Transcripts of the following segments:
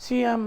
CM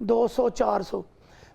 200-400,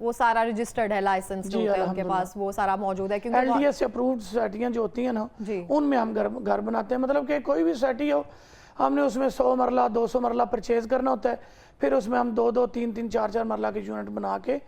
وہ سارا registered ہے, لائسنس جو ہوتا ہے ان کے پاس وہ سارا موجود ہے, کیونکہ LDS اپرووڈ سوسائٹیاں جو ہوتی ہیں نا جی ان میں ہم گھر بناتے ہیں. مطلب کہ کوئی بھی سوسائٹی ہو, ہم نے اس میں 100 مرلہ 200 مرلہ پرچیز کرنا ہوتا ہے, پھر اس میں ہم 2 3 4 مرلہ کے یونٹ بنا کے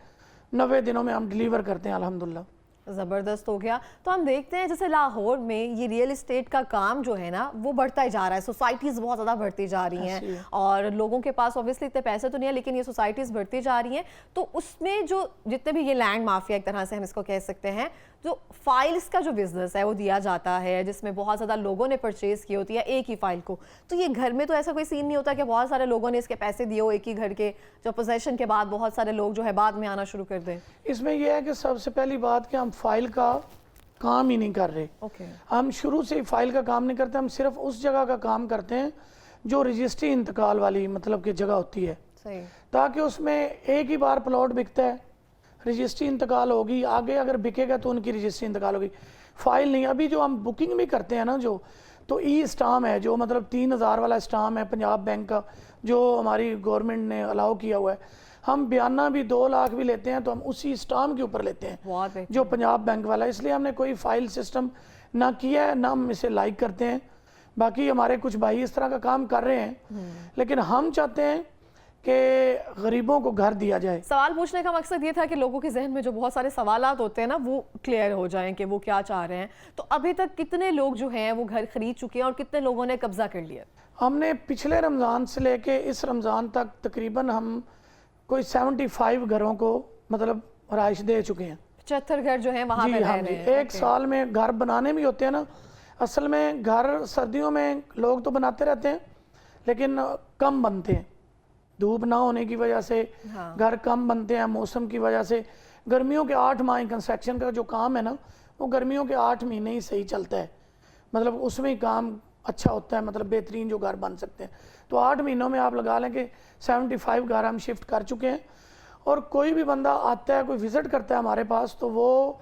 90 دنوں میں ہم ڈیلیور کرتے ہیں الحمدللہ. زبردست ہو گیا. تو ہم دیکھتے ہیں جیسے لاہور میں یہ ریئل اسٹیٹ کا کام جو ہے نا وہ بڑھتا ہی جا رہا ہے, سوسائٹیز بہت زیادہ بڑھتی جا رہی ہیں اور لوگوں کے پاس اوبویسلی اتنے پیسے تو نہیں ہیں, لیکن یہ سوسائٹیز بڑھتی جا رہی ہیں. تو اس میں جو جتنے بھی یہ لینڈ مافیا ایک طرح سے ہم اس کو کہہ سکتے ہیں, جو فائلز کا جو بزنس ہے وہ دیا جاتا ہے جس میں بہت زیادہ لوگوں نے پرچیز کی ہوتی ہے ایک ہی فائل کو, تو یہ گھر میں تو ایسا کوئی سین نہیں ہوتا کہ بہت سارے لوگوں نے اس کے پیسے دیے ہو ایک ہی گھر کے, جو پوزیشن کے بعد بہت سارے لوگ جو ہے بعد میں آنا شروع کر دیں؟ اس میں یہ ہے کہ سب سے پہلی بات کہ ہم فائل کا کام ہی نہیں کر رہے. ہم شروع سے ہی فائل کا کام نہیں کرتے, ہم صرف اس جگہ کا کام کرتے ہیں جو رجسٹری انتقال والی مطلب کہ جگہ ہوتی ہے, تاکہ اس میں ایک ہی بار پلاٹ بکتا ہے, رجسٹری انتقال ہوگی, آگے اگر بکے گا تو ان کی رجسٹری انتقال ہوگی, فائل نہیں. ابھی جو ہم بکنگ بھی کرتے ہیں نا تو ای اسٹام ہے جو مطلب 3000 والا اسٹام ہے پنجاب بینک کا جو ہماری گورنمنٹ نے الاؤ کیا ہوا ہے, ہم بیانہ بھی 2 لاکھ بھی لیتے ہیں تو ہم اسی اسٹام کے اوپر لیتے ہیں جو پنجاب بینک والا ہے. اس لیے ہم نے کوئی فائل سسٹم نہ کیا ہے, نہ ہم اسے لائک کرتے ہیں. باقی ہمارے کچھ بھائی اس طرح کا کام کر رہے ہیں, لیکن ہم چاہتے ہیں کہ غریبوں کو گھر دیا جائے. سوال پوچھنے کا مقصد یہ تھا کہ لوگوں کے ذہن میں جو بہت سارے سوالات ہوتے ہیں نا وہ کلیئر ہو جائیں کہ وہ کیا چاہ رہے ہیں. تو ابھی تک کتنے لوگ جو ہیں وہ گھر خرید چکے ہیں اور کتنے لوگوں نے قبضہ کر لیا؟ ہم نے پچھلے رمضان سے لے کے اس رمضان تک تقریباً ہم کوئی 75 گھروں کو مطلب رہائش دے چکے ہیں. 75 گھر جو ہیں وہاں پہ رہ رہے ہیں. ایک سال میں گھر بنانے بھی ہوتے ہیں نا, اصل میں گھر سردیوں میں لوگ تو بناتے رہتے ہیں لیکن کم بنتے ہیں, دھوپ نہ ہونے کی وجہ سے گھر کم بنتے ہیں, موسم کی وجہ سے. گرمیوں کے 8 ماہ کنسٹرکشن کا جو کام ہے نا وہ گرمیوں کے 8 مہینے ہی صحیح چلتا ہے, مطلب اس میں ہی کام اچھا ہوتا ہے, مطلب بہترین جو گھر بن سکتے ہیں. تو 8 مہینوں میں آپ لگا لیں کہ 75 گھر ہم شفٹ کر چکے ہیں. اور کوئی بھی بندہ آتا ہے, کوئی وزٹ کرتا ہے ہمارے پاس, تو وہ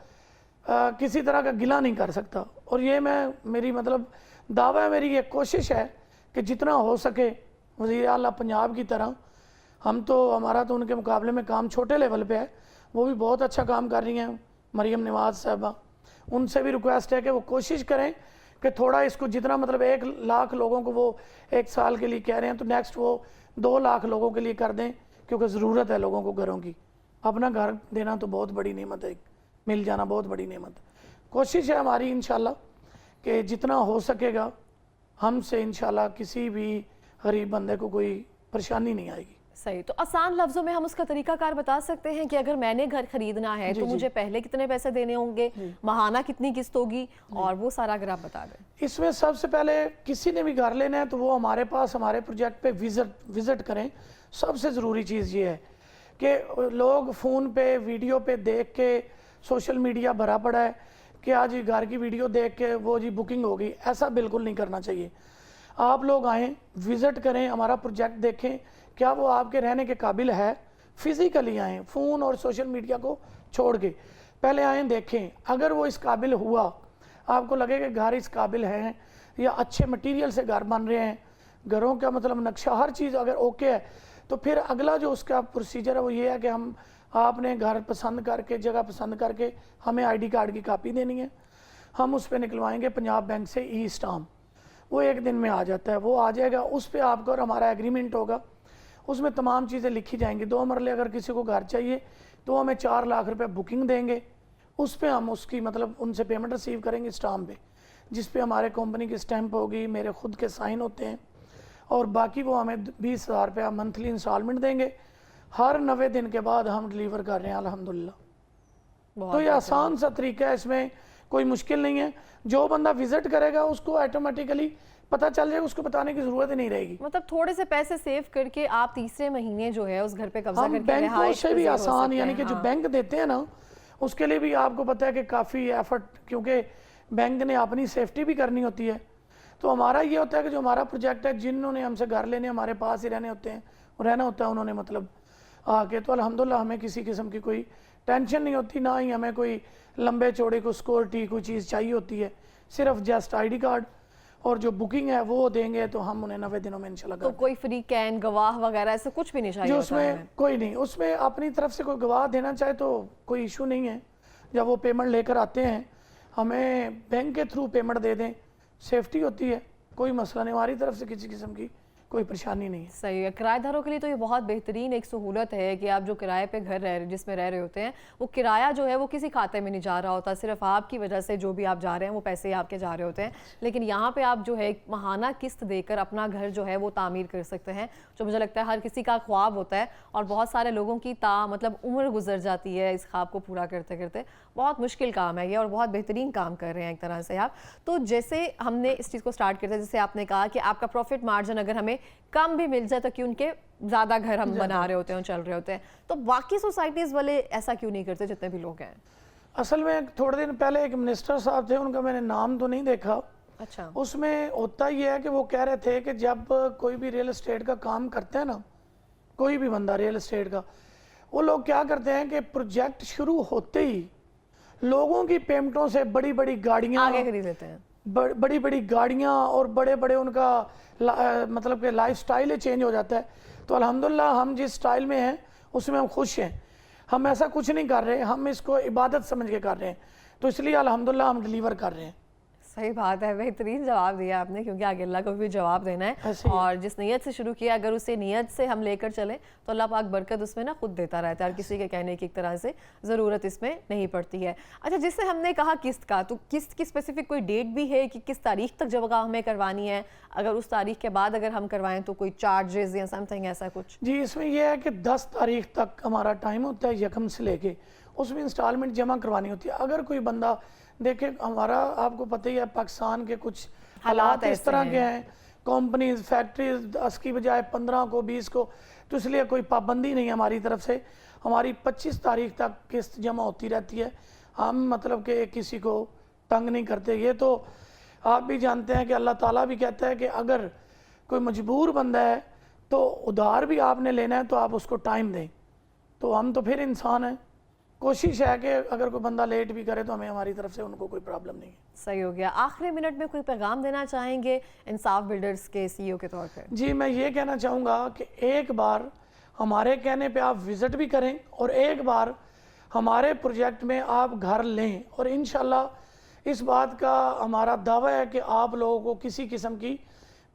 کسی طرح کا گلہ نہیں کر سکتا. اور یہ میری مطلب دعویٰ ہے, میری یہ کوشش ہے کہ جتنا ہو سکے وزیر اعلیٰ پنجاب کی طرح, ہمارا تو ان کے مقابلے میں کام چھوٹے لیول پہ ہے, وہ بھی بہت اچھا کام کر رہی ہیں مریم نواز صاحبہ, ان سے بھی ریکویسٹ ہے کہ وہ کوشش کریں کہ تھوڑا اس کو جتنا مطلب 1 لاکھ لوگوں کو وہ 1 سال کے لیے کہہ رہے ہیں تو نیکسٹ وہ 2 لاکھ لوگوں کے لیے کر دیں, کیونکہ ضرورت ہے لوگوں کو گھروں کی. اپنا گھر دینا تو بہت بڑی نعمت ہے, مل جانا بہت بڑی نعمت ہے. کوشش ہے ہماری انشاءاللہ کہ جتنا ہو سکے گا ہم سے انشاءاللہ کسی بھی غریب بندے کو کوئی پریشانی نہیں آئے گی. صحیح. تو آسان لفظوں میں ہم اس کا طریقہ کار بتا سکتے ہیں کہ اگر میں نے گھر خریدنا ہے تو مجھے پہلے کتنے پیسے دینے ہوں گے, ماہانہ کتنی قسط ہوگی, اور وہ سارا اگر آپ بتا دیں. اس میں سب سے پہلے کسی نے بھی گھر لینا ہے تو وہ ہمارے پاس ہمارے پروجیکٹ پہ وزٹ کریں. سب سے ضروری چیز یہ ہے کہ لوگ فون پہ ویڈیو پہ دیکھ کے, سوشل میڈیا بھرا پڑا ہے کہ آج گھر کی ویڈیو دیکھ کے وہ بکنگ ہوگی, ایسا بالکل نہیں کرنا چاہیے. آپ لوگ آئیں, وزٹ کریں, ہمارا پروجیکٹ دیکھیں کیا وہ آپ کے رہنے کے قابل ہے. فزیکلی آئیں, فون اور سوشل میڈیا کو چھوڑ کے پہلے آئیں, دیکھیں. اگر وہ اس قابل ہوا, آپ کو لگے کہ گھر اس قابل ہے یا اچھے مٹیریل سے گھر بن رہے ہیں, گھروں کا مطلب نقشہ ہر چیز اگر اوکے ہے, تو پھر اگلا جو اس کا پروسیجر ہے وہ یہ ہے کہ آپ نے گھر پسند کر کے, جگہ پسند کر کے ہمیں ID کارڈ کی کاپی دینی ہے. ہم اس پہ نکلوائیں گے پنجاب بینک سے ای اسٹام, وہ 1 دن میں آ جاتا ہے, وہ آ جائے گا. اس پہ آپ کا اور ہمارا ایگریمنٹ ہوگا, اس میں تمام چیزیں لکھی جائیں گی. 2 مرلے اگر کسی کو گھر چاہیے تو ہمیں 4 لاکھ روپے بکنگ دیں گے, اس پہ ہم اس کی مطلب ان سے پیمنٹ ریسیو کریں گے اسٹامپ پہ, جس پہ ہمارے کمپنی کی اسٹیمپ ہوگی, میرے خود کے سائن ہوتے ہیں, اور باقی وہ ہمیں 20,000 روپیہ منتھلی انسٹالمنٹ دیں گے. ہر 90 دن کے بعد ہم ڈیلیور کر رہے ہیں الحمدللہ. تو یہ آسان سا طریقہ ہے, اس میں کوئی مشکل نہیں ہے. جو بندہ وزٹ کرے گا اس کو آٹومیٹیکلی پتہ چل جائے گا, اس کو بتانے کی ضرورت ہی نہیں رہے گی. مطلب تھوڑے سے پیسے سیو کر کے آپ تیسرے مہینے جو ہے اس گھر پہ قبضہ کر کے بینک سے بھی آسان, یعنی کہ جو بینک دیتے ہیں نا اس کے لیے بھی آپ کو پتہ ہے کہ کافی ایفرٹ, کیونکہ بینک نے اپنی سیفٹی بھی کرنی ہوتی ہے. تو ہمارا یہ ہوتا ہے کہ جو ہمارا پروجیکٹ ہے, جنہوں نے ہم سے گھر لینے ہمارے پاس ہی رہنے ہوتے ہیں, رہنا ہوتا ہے انہوں نے مطلب آ کے, تو الحمدللہ ہمیں کسی قسم کی کوئی ٹینشن نہیں ہوتی, نہ ہی ہمیں کوئی لمبے چوڑے کو سیکورٹی کوئی چیز چاہیے ہوتی ہے. صرف جسٹ ID کارڈ اور جو بکنگ ہے وہ دیں گے تو ہم انہیں 90 دنوں میں انشاءاللہ تو کوئی فری کین گواہ وغیرہ ایسا کچھ بھی نہیں چاہیے جو اس ہوتا میں ہے؟ کوئی نہیں، اس میں اپنی طرف سے کوئی گواہ دینا چاہے تو کوئی ایشو نہیں ہے. جب وہ پیمنٹ لے کر آتے ہیں ہمیں بینک کے تھرو پیمنٹ دے دیں، سیفٹی ہوتی ہے، کوئی مسئلہ نہیں، ہماری طرف سے کسی قسم کی کوئی پریشانی نہیں ہے. صحیح ہے. کرایہ داروں کے لیے تو یہ بہت بہترین ایک سہولت ہے کہ آپ جو کرائے پہ گھر جس میں رہ رہے ہوتے ہیں وہ کرایہ جو ہے وہ کسی کھاتے میں نہیں جا رہا ہوتا، صرف آپ کی وجہ سے جو بھی آپ جا رہے ہیں وہ پیسے آپ کے جا رہے ہوتے ہیں. لیکن یہاں پہ آپ جو ہے ماہانہ قسط دے کر اپنا گھر جو ہے وہ تعمیر کر سکتے ہیں، جو مجھے لگتا ہے ہر کسی کا خواب ہوتا ہے اور بہت سارے لوگوں کی مطلب عمر گزر جاتی ہے اس خواب کو پورا کرتے کرتے. بہت مشکل کام ہے یہ اور بہت بہترین کام کر رہے ہیں ایک طرح سے آپ. تو جیسے ہم نے اس چیز کو سٹارٹ کرتے ہیں، جیسے آپ نے کہا کہ آپ کا پروفٹ مارجن اگر ہمیں کم بھی مل جائے تو کیوں ان کے زیادہ گھر ہم بنا رہے ہوتے ہیں چل رہے ہوتے ہیں، تو باقی سوسائٹیز والے ایسا کیوں نہیں کرتے جتنے بھی لوگ ہیں؟ اصل میں تھوڑے دن پہلے ایک منسٹر صاحب تھے، ان کا میں نے نام تو نہیں دیکھا. اچھا. اس میں ہوتا یہ ہے کہ وہ کہہ رہے تھے کہ جب کوئی بھی ریل اسٹیٹ کا کام کرتے ہیں نا، کوئی بھی بندہ ریل اسٹیٹ کا، وہ لوگ کیا کرتے ہیں کہ پروجیکٹ شروع ہوتے ہی لوگوں کی پیمنٹوں سے بڑی بڑی گاڑیاں آگے خرید لیتے ہیں. بڑی بڑی گاڑیاں اور بڑے بڑے ان کا مطلب کہ لائف سٹائل چینج ہو جاتا ہے. تو الحمدللہ ہم جس سٹائل میں ہیں اس میں ہم خوش ہیں. ہم ایسا کچھ نہیں کر رہے، ہم اس کو عبادت سمجھ کے کر رہے ہیں، تو اس لیے الحمدللہ ہم ڈیلیور کر رہے ہیں. صحیح بات ہے. بہترین جواب دیا آپ نے، کیونکہ آگے اللہ کو بھی جواب دینا ہے اور جس نیت سے شروع کیا اگر اسے نیت سے ہم لے کر چلیں تو اللہ پاک برکت اس میں نا خود دیتا رہتا ہے اور کسی کے کہنے کی ایک طرح سے ضرورت اس میں نہیں پڑتی ہے. اچھا، جس سے ہم نے کہا قسط کا، تو قسط کی اسپیسیفک کوئی ڈیٹ بھی ہے کہ کس تاریخ تک جب ہمیں کروانی ہے؟ اگر اس تاریخ کے بعد اگر ہم کروائیں تو کوئی چارجز یا سم تھنگ ایسا کچھ؟ جی، اس میں یہ ہے کہ 10 تاریخ تک ہمارا ٹائم ہوتا ہے یکم سے لے کے، اس میں انسٹالمنٹ جمع کروانی ہوتی ہے. اگر کوئی بندہ دیکھیں، ہمارا آپ کو پتہ ہی ہے پاکستان کے کچھ حالات اس طرح کے ہیں، کمپنیز فیکٹریز 10 کی بجائے 15 کو 20 کو، تو اس لیے کوئی پابندی نہیں ہے ہماری طرف سے. ہماری 25 تاریخ تک قسط جمع ہوتی رہتی ہے. ہم مطلب کہ کسی کو تنگ نہیں کرتے. یہ تو آپ بھی جانتے ہیں کہ اللہ تعالیٰ بھی کہتا ہے کہ اگر کوئی مجبور بندہ ہے تو ادھار بھی آپ نے لینا ہے تو آپ اس کو ٹائم دیں. تو ہم تو پھر انسان ہیں، کوشش ہے کہ اگر کوئی بندہ لیٹ بھی کرے تو ہمیں ہماری طرف سے ان کو کوئی پرابلم نہیں ہے. صحیح ہو گیا. آخری منٹ میں کوئی پیغام دینا چاہیں گے انصاف بلڈرز کے سی ای او کے طور پہ؟ جی، میں یہ کہنا چاہوں گا کہ ایک بار ہمارے کہنے پہ آپ وزٹ بھی کریں اور ایک بار ہمارے پروجیکٹ میں آپ گھر لیں، اور انشاءاللہ اس بات کا ہمارا دعویٰ ہے کہ آپ لوگوں کو کسی قسم کی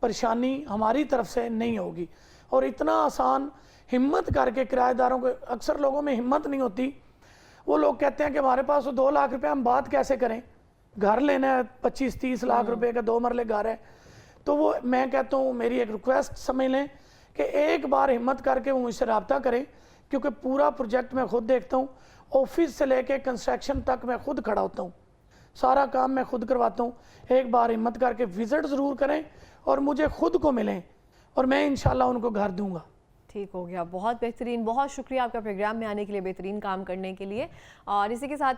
پریشانی ہماری طرف سے نہیں ہوگی. اور اتنا آسان ہمت کر کے کرایہ داروں کو، اکثر لوگوں میں ہمت نہیں ہوتی، وہ لوگ کہتے ہیں کہ ہمارے پاس 2 لاکھ روپے، ہم بات کیسے کریں، گھر لینا ہے 25-30 لاکھ روپے کا 2 مرلے گھر ہے. تو وہ میں کہتا ہوں، میری ایک ریکویسٹ سمجھ لیں کہ ایک بار ہمت کر کے وہ مجھ سے رابطہ کریں، کیونکہ پورا پروجیکٹ میں خود دیکھتا ہوں، آفس سے لے کے کنسٹرکشن تک میں خود کھڑا ہوتا ہوں، سارا کام میں خود کرواتا ہوں. ایک بار ہمت کر کے وزٹ ضرور کریں اور مجھے خود کو ملیں اور میں انشاءاللہ ان کو گھر دوں گا. ٹھیک ہو گیا. بہت بہترین، بہت شکریہ آپ کا پروگرام میں آنے کے لیے، بہترین کام کرنے کے لیے. اور اسی کے ساتھ